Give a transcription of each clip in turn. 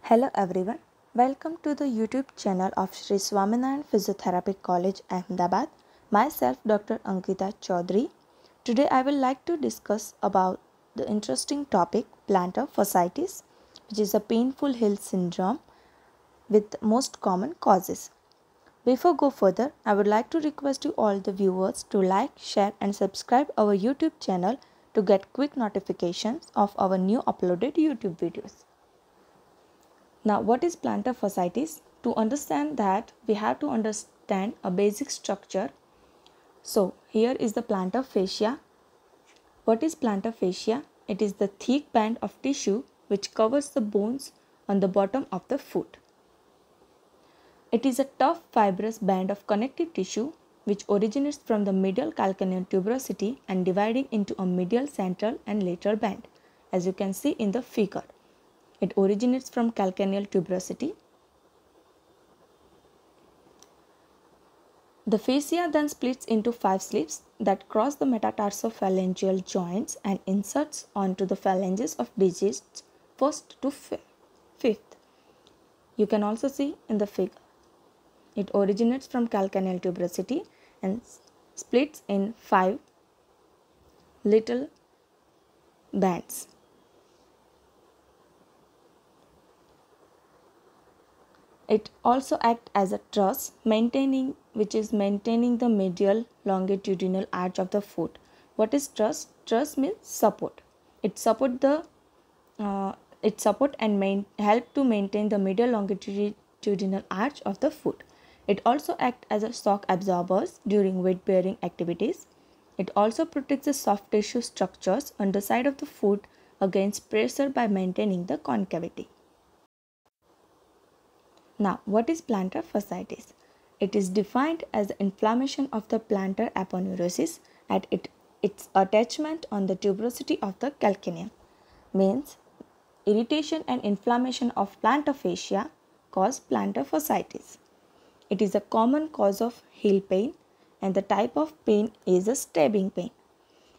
Hello everyone, welcome to the YouTube channel of Sri Swaminarayan Physiotherapy College, Ahmedabad. Myself, Dr. Ankita Chaudhary. Today I will like to discuss about the interesting topic plantar fasciitis, which is a painful heel syndrome with most common causes. Before go further, I would like to request you all the viewers to like, share and subscribe our YouTube channel to get quick notifications of our new uploaded YouTube videos. Now, what is plantar fasciitis? To understand that, we have to understand a basic structure. So, here is the plantar fascia. What is plantar fascia? It is the thick band of tissue which covers the bones on the bottom of the foot. It is a tough fibrous band of connective tissue which originates from the medial calcaneal tuberosity and dividing into a medial, central and lateral band, as you can see in the figure. It originates from calcaneal tuberosity. The fascia then splits into 5 slits that cross the metatarsophalangeal joints and inserts onto the phalanges of digits 1st to 5th. You can also see in the figure. It originates from calcaneal tuberosity and splits in 5 little bands. It also acts as a truss which is maintaining the medial longitudinal arch of the foot. What is truss? Truss means support. It support and help to maintain the medial longitudinal arch of the foot. It also acts as a shock absorbers during weight bearing activities. It also protects the soft tissue structures on the side of the foot against pressure by maintaining the concavity. Now, what is plantar fasciitis? It is defined as inflammation of the plantar aponeurosis at its attachment on the tuberosity of the calcaneum. Means irritation and inflammation of plantar fascia cause plantar fasciitis. It is a common cause of heel pain and the type of pain is a stabbing pain.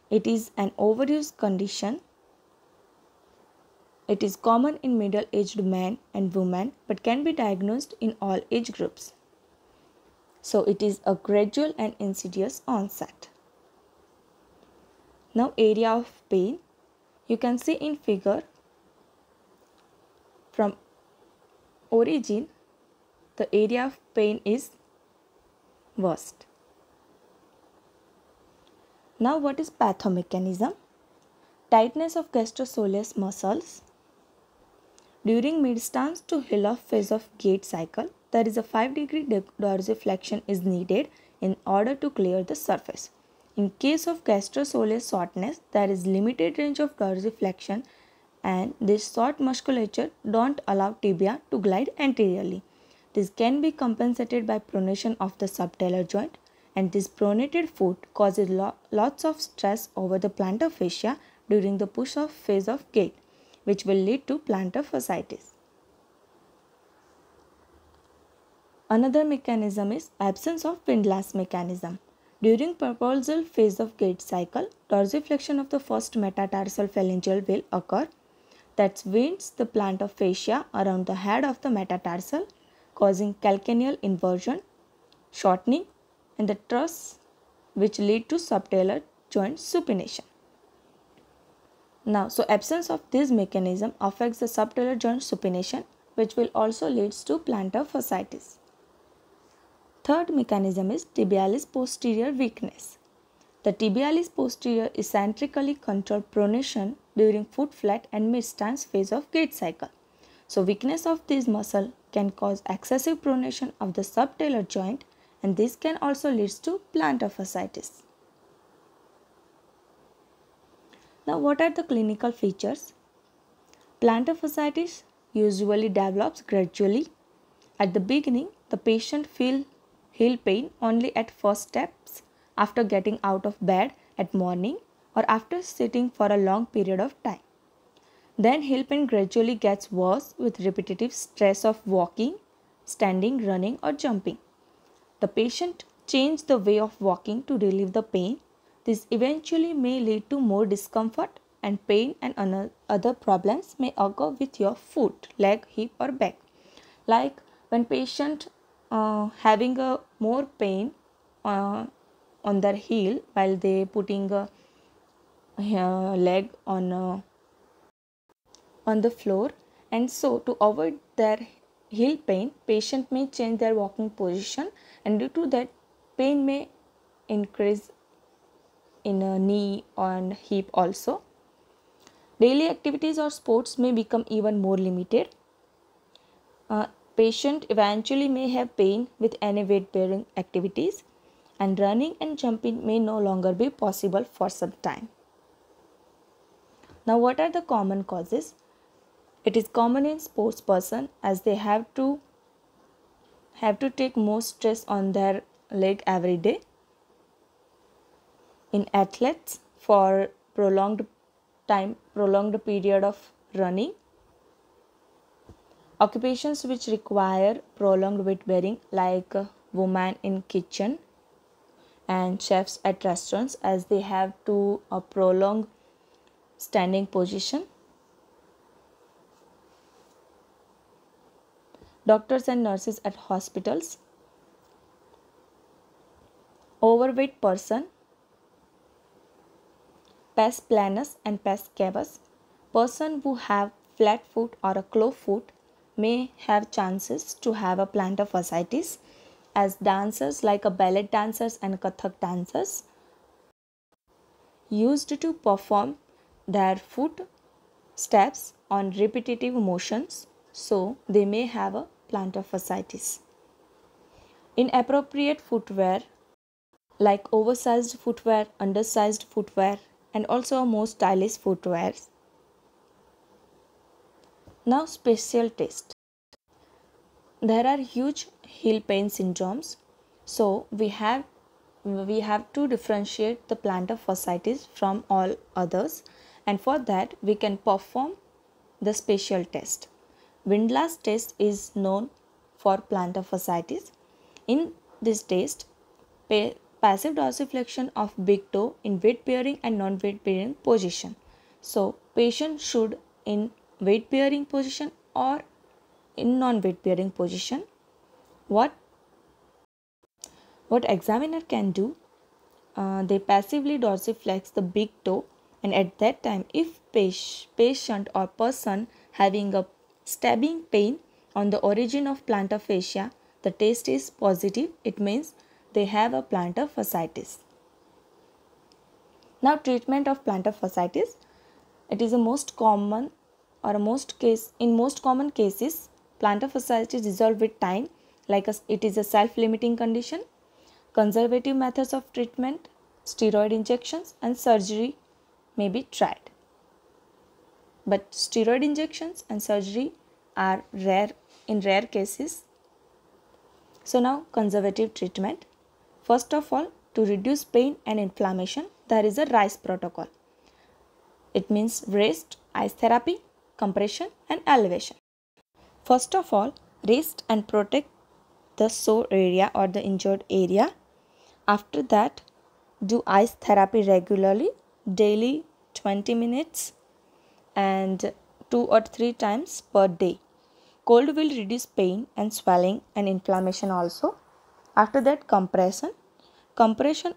It is an overuse condition. It is common in middle-aged men and women but can be diagnosed in all age groups. So it is a gradual and insidious onset. Now, area of pain. You can see in figure from origin the area of pain is worst. Now, what is pathomechanism? Tightness of gastrocsoleus muscles. During mid-stance to heel-off phase of gait cycle, there is a 5-degree dorsiflexion is needed in order to clear the surface. In case of gastrocsoleus shortness, there is limited range of dorsiflexion and this short musculature don't allow tibia to glide anteriorly. This can be compensated by pronation of the subtalar joint, and this pronated foot causes lots of stress over the plantar fascia during the push-off phase of gait, which will lead to plantar fasciitis. Another mechanism is absence of windlass mechanism. During propulsal phase of gait cycle, dorsiflexion of the first metatarsal phalangeal will occur. That winds the plantar fascia around the head of the metatarsal, causing calcaneal inversion, shortening, and the truss, which lead to subtalar joint supination. Now, so absence of this mechanism affects the subtalar joint supination, which will also leads to plantar fasciitis. Third mechanism is tibialis posterior weakness. The tibialis posterior eccentrically controls pronation during foot flat and mid-stance phase of gait cycle. So, weakness of this muscle can cause excessive pronation of the subtalar joint, and this can also lead to plantar fasciitis. Now, what are the clinical features? Plantar fasciitis usually develops gradually. At the beginning, the patient feels heel pain only at first steps after getting out of bed at morning or after sitting for a long period of time. Then heel pain gradually gets worse with repetitive stress of walking, standing, running or jumping. The patient changes the way of walking to relieve the pain. This eventually may lead to more discomfort and pain and other problems may occur with your foot, leg, hip or back. Like when patient having a more pain on their heel while they putting a leg on the floor, and so to avoid their heel pain, patient may change their walking position, and due to that pain may increase in a knee and hip also. Daily activities or sports may become even more limited. Patient eventually may have pain with any weight bearing activities, and running and jumping may no longer be possible for some time. Now, what are the common causes? It is common in sports person as they have to take more stress on their leg every day. In athletes for prolonged period of running. Occupations which require prolonged weight bearing like women in kitchen and chefs at restaurants as they have to prolong standing position. Doctors and nurses at hospitals. Overweight person. Pes planus and pes cavus. Person who have flat foot or a claw foot may have chances to have a plantar fasciitis, as dancers like a ballet dancers and Kathak dancers used to perform their foot steps on repetitive motions, so they may have a plantar fasciitis. Inappropriate footwear like oversized footwear, undersized footwear and also more stylish footwear. Now special test. There are huge heel pain syndromes, so we have to differentiate the plantar fasciitis from all others, and for that we can perform the special test. Windlass test is known for plantar fasciitis. In this test, passive dorsiflexion of big toe in weight bearing and non weight bearing position. So patient should in weight bearing position or in non weight bearing position. What examiner can do, they passively dorsiflex the big toe, and at that time if patient or person having a stabbing pain on the origin of plantar fascia, the test is positive, it means they have a plantar fasciitis. Now treatment of plantar fasciitis. It is a most common or in most common cases plantar fasciitis resolve with time, like it is a self-limiting condition. Conservative methods of treatment, steroid injections and surgery may be tried. But steroid injections and surgery are rare in rare cases. So now conservative treatment. First of all, to reduce pain and inflammation, there is a RICE protocol. It means rest, ice therapy, compression and elevation. First of all, rest and protect the sore area or the injured area. After that, do ice therapy regularly, daily 20 minutes and 2 or 3 times per day. Cold will reduce pain and swelling and inflammation also. After that, compression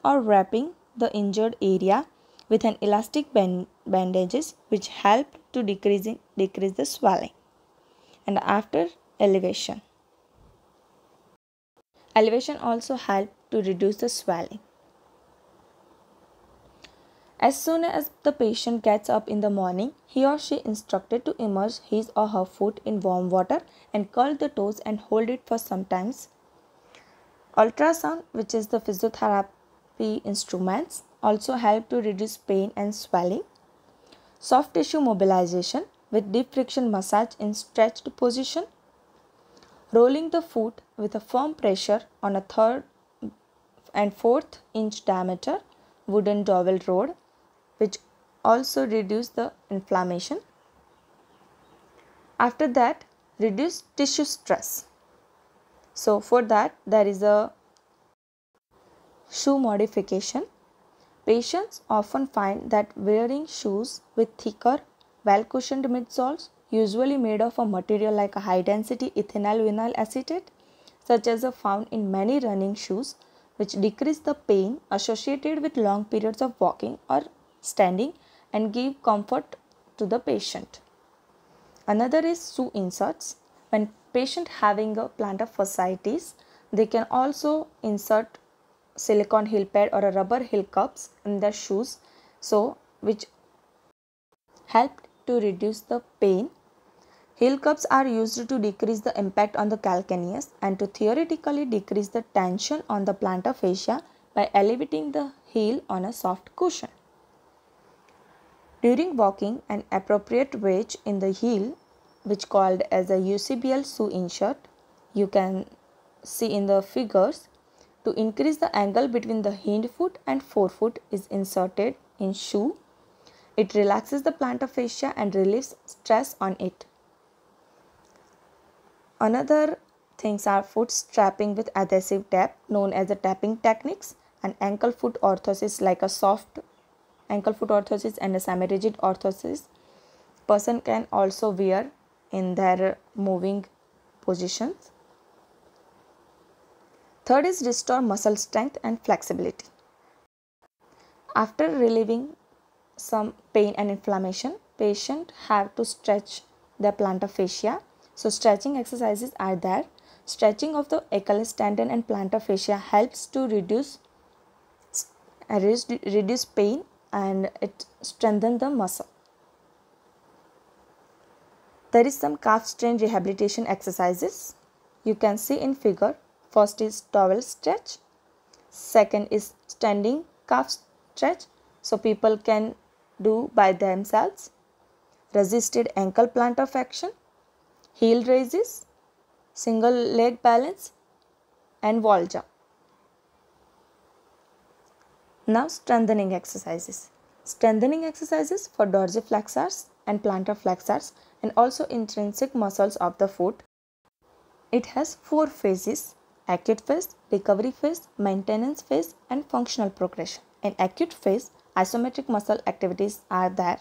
or wrapping the injured area with an elastic bandages which help to decrease the swelling. And after, elevation also help to reduce the swelling. As soon as the patient gets up in the morning, he or she instructed to immerse his or her foot in warm water and curl the toes and hold it for some time. Ultrasound, which is the physiotherapy instruments, also help to reduce pain and swelling. Soft tissue mobilization with deep friction massage in stretched position. Rolling the foot with a firm pressure on a 3rd and 4th inch diameter wooden dowel rod, which also reduce the inflammation. After that, reduce tissue stress. So for that, there is a shoe modification. Patients often find that wearing shoes with thicker, well-cushioned midsoles, usually made of a material like a high-density ethynyl vinyl acetate, such as are found in many running shoes, which decrease the pain associated with long periods of walking or standing and give comfort to the patient. Another is shoe inserts. When patient having a plantar fasciitis, they can also insert silicone heel pad or a rubber heel cups in their shoes, which help to reduce the pain. Heel cups are used to decrease the impact on the calcaneus and to theoretically decrease the tension on the plantar fascia by elevating the heel on a soft cushion. During walking, an appropriate wedge in the heel, which called as a UCBL shoe insert, you can see in the figures, to increase the angle between the hind foot and forefoot is inserted in shoe. It relaxes the plantar fascia and relieves stress on it. Another things are foot strapping with adhesive tape known as the tapping techniques, and ankle foot orthosis like a soft ankle foot orthosis and a semi-rigid orthosis person can also wear in their moving positions. Third is restore muscle strength and flexibility. After relieving some pain and inflammation, patient have to stretch their plantar fascia. So stretching exercises are there. Stretching of the Achilles tendon and plantar fascia helps to reduce pain and it strengthens the muscle. There is some calf strain rehabilitation exercises. You can see in figure. First is towel stretch. Second is standing calf stretch. So people can do by themselves. Resisted ankle plantar flexion, heel raises, single leg balance and wall jump. Now strengthening exercises. Strengthening exercises for dorsiflexors and plantar flexors and also intrinsic muscles of the foot. It has 4 phases: acute phase, recovery phase, maintenance phase and functional progression. In acute phase, isometric muscle activities are there.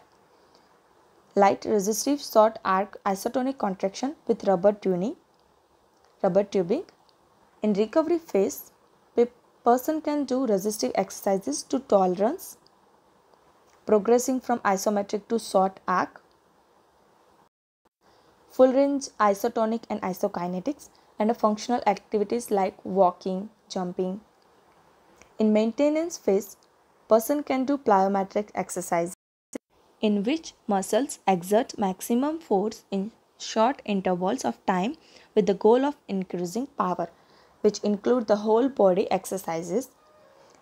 Light resistive short arc isotonic contraction with rubber tubing. In recovery phase, person can do resistive exercises to tolerance, progressing from isometric to short arc, full range isotonic and isokinetics, and functional activities like walking, jumping. In maintenance phase, person can do plyometric exercises in which muscles exert maximum force in short intervals of time with the goal of increasing power, which include the whole body exercises.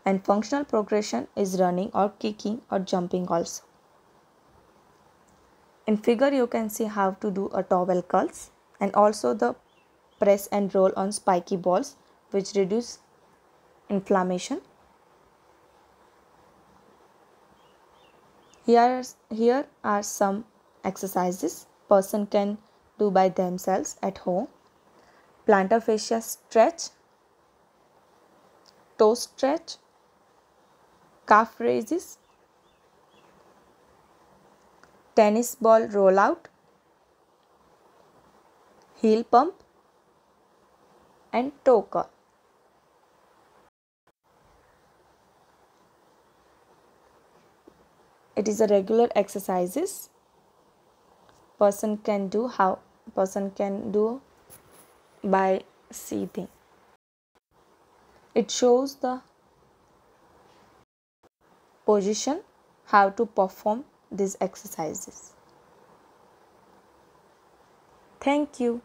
And functional progression is running or kicking or jumping also. In figure you can see how to do a towel curls and also the press and roll on spiky balls, which reduce inflammation. Here are some exercises person can do by themselves at home. Plantar fascia stretch, toe stretch, calf raises, tennis ball rollout, heel pump and toe curl. It is a regular exercises person can do by seating. It shows the position how to perform these exercises. Thank you.